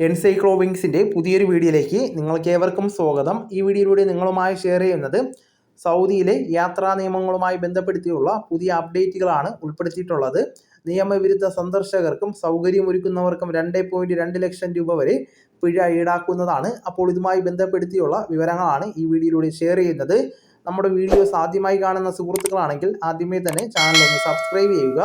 എൻസൈക്ലോവിങ്സിൻ്റെ പുതിയൊരു വീഡിയോയിലേക്ക് നിങ്ങൾക്ക് ഏവർക്കും സ്വാഗതം. ഈ വീഡിയോയിലൂടെ നിങ്ങളുമായി ഷെയർ ചെയ്യുന്നത് സൗദിയിലെ യാത്രാ നിയമങ്ങളുമായി ബന്ധപ്പെടുത്തിയുള്ള പുതിയ അപ്ഡേറ്റുകളാണ് ഉൾപ്പെടുത്തിയിട്ടുള്ളത്. നിയമവിരുദ്ധ സന്ദർശകർക്കും സൗകര്യമൊരുക്കുന്നവർക്കും 2.2 ലക്ഷം രൂപ വരെ പിഴ ഈടാക്കുന്നതാണ്. അപ്പോൾ ഇതുമായി ബന്ധപ്പെടുത്തിയുള്ള വിവരങ്ങളാണ് ഈ വീഡിയോയിലൂടെ ഷെയർ ചെയ്യുന്നത്. നമ്മുടെ വീഡിയോസ് ആദ്യമായി കാണുന്ന സുഹൃത്തുക്കളാണെങ്കിൽ ആദ്യമേ തന്നെ ചാനൽ ഒന്ന് സബ്സ്ക്രൈബ് ചെയ്യുക.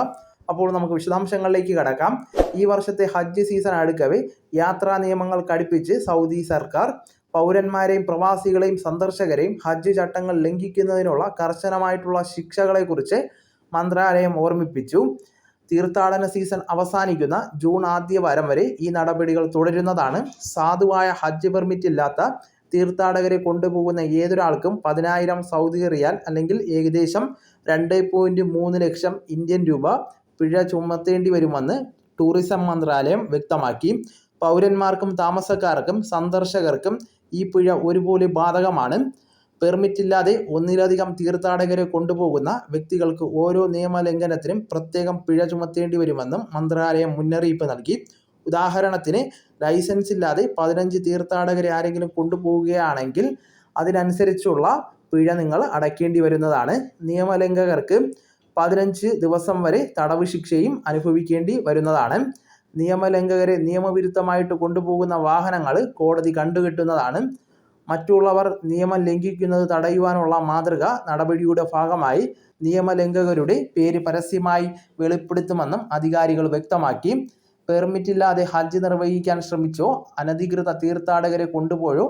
അപ്പോൾ നമുക്ക് വിശദാംശങ്ങളിലേക്ക് കടക്കാം. ഈ വർഷത്തെ ഹജ്ജ് സീസൺ അടുക്കവേ യാത്രാ നിയമങ്ങൾ കടുപ്പിച്ച് സൗദി സർക്കാർ പൗരന്മാരെയും പ്രവാസികളെയും സന്ദർശകരെയും ഹജ്ജ് ചട്ടങ്ങൾ ലംഘിക്കുന്നതിനുള്ള കർശനമായിട്ടുള്ള ശിക്ഷകളെക്കുറിച്ച് മന്ത്രാലയം ഓർമ്മിപ്പിച്ചു. തീർത്ഥാടന സീസൺ അവസാനിക്കുന്ന ജൂൺ ആദ്യവാരം വരെ ഈ നടപടികൾ തുടരുന്നതാണ്. സാധുവായ ഹജ്ജ് പെർമിറ്റ് ഇല്ലാത്ത തീർത്ഥാടകരെ കൊണ്ടുപോകുന്ന ഏതൊരാൾക്കും 10,000 സൗദി റിയാൽ അല്ലെങ്കിൽ ഏകദേശം 2.3 ലക്ഷം ഇന്ത്യൻ രൂപ പിഴ ചുമത്തേണ്ടി വരുമെന്ന് ടൂറിസം മന്ത്രാലയം വ്യക്തമാക്കി. പൗരന്മാർക്കും താമസക്കാർക്കും സന്ദർശകർക്കും ഈ പിഴ ഒരുപോലെ ബാധകമാണ്. പെർമിറ്റ് ഇല്ലാതെ ഒന്നിലധികം തീർത്ഥാടകരെ കൊണ്ടുപോകുന്ന വ്യക്തികൾക്ക് ഓരോ നിയമലംഘനത്തിനും പ്രത്യേകം പിഴ ചുമത്തേണ്ടി വരുമെന്നും മന്ത്രാലയം മുന്നറിയിപ്പ് നൽകി. ഉദാഹരണത്തിന്, ലൈസൻസ് ഇല്ലാതെ 15 തീർത്ഥാടകരെ ആരെങ്കിലും കൊണ്ടുപോവുകയാണെങ്കിൽ അതിനനുസരിച്ചുള്ള പിഴ നിങ്ങൾ അടയ്ക്കേണ്ടി വരുന്നതാണ്. നിയമലംഘകർക്ക് 15 ദിവസം വരെ തടവ് ശിക്ഷയും അനുഭവിക്കേണ്ടി വരുന്നതാണ്. നിയമലംഘകരെ നിയമവിരുദ്ധമായിട്ട് കൊണ്ടുപോകുന്ന വാഹനങ്ങൾ കോടതി കണ്ടുകെട്ടുന്നതാണ്. മറ്റുള്ളവർ നിയമം ലംഘിക്കുന്നത് തടയുവാനുള്ള മാതൃക നടപടിയുടെ ഭാഗമായി നിയമലംഘകരുടെ പേര് പരസ്യമായി വെളിപ്പെടുത്തുമെന്നും അധികാരികൾ വ്യക്തമാക്കി. പെർമിറ്റ് ഇല്ലാതെ ഹജ്ജ് നിർവഹിക്കാൻ ശ്രമിച്ചോ അനധികൃത തീർത്ഥാടകരെ കൊണ്ടുപോയോ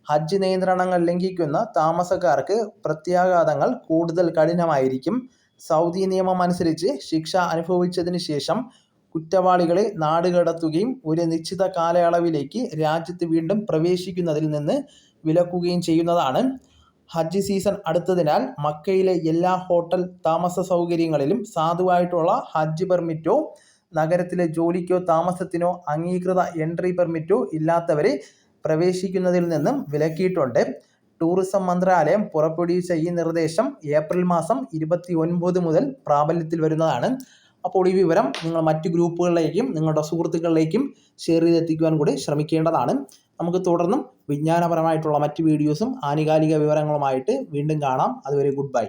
ഹജ്ജ് നിയന്ത്രണങ്ങൾ ലംഘിക്കുന്ന താമസക്കാർക്ക് പ്രത്യാഘാതങ്ങൾ കൂടുതൽ കഠിനമായിരിക്കും. സൗദി നിയമം അനുസരിച്ച് ശിക്ഷ അനുഭവിച്ചതിന് ശേഷം കുറ്റവാളികളെ നാടുകടത്തുകയും ഒരു നിശ്ചിത കാലയളവിലേക്ക് രാജ്യത്ത് വീണ്ടും പ്രവേശിക്കുന്നതിൽ നിന്ന് വിലക്കുകയും ചെയ്യുന്നതാണ്. ഹജ്ജ് സീസൺ അടുത്തതിനാൽ മക്കയിലെ എല്ലാ ഹോട്ടൽ താമസ സൗകര്യങ്ങളിലും സാധുവായിട്ടുള്ള ഹജ്ജ് പെർമിറ്റോ നഗരത്തിലെ ജോലിക്കോ താമസത്തിനോ അംഗീകൃത എൻട്രി പെർമിറ്റോ ഇല്ലാത്തവരെ പ്രവേശിക്കുന്നതിൽ നിന്നും വിലക്കിയിട്ടുണ്ട്. ടൂറിസം മന്ത്രാലയം പുറപ്പെടുവിച്ച ഈ നിർദ്ദേശം ഏപ്രിൽ മാസം 29 മുതൽ പ്രാബല്യത്തിൽ വരുന്നതാണ്. അപ്പോൾ ഈ വിവരം നിങ്ങൾ മറ്റ് ഗ്രൂപ്പുകളിലേക്കും നിങ്ങളുടെ സുഹൃത്തുക്കളിലേക്കും ഷെയർ ചെയ്തെത്തിക്കുവാൻ കൂടി ശ്രമിക്കേണ്ടതാണ്. നമുക്ക് തുടർന്നും വിജ്ഞാനപരമായിട്ടുള്ള മറ്റ് വീഡിയോസും ആനുകാലിക വിവരങ്ങളുമായിട്ട് വീണ്ടും കാണാം. അതുവരെ ഗുഡ് ബൈ.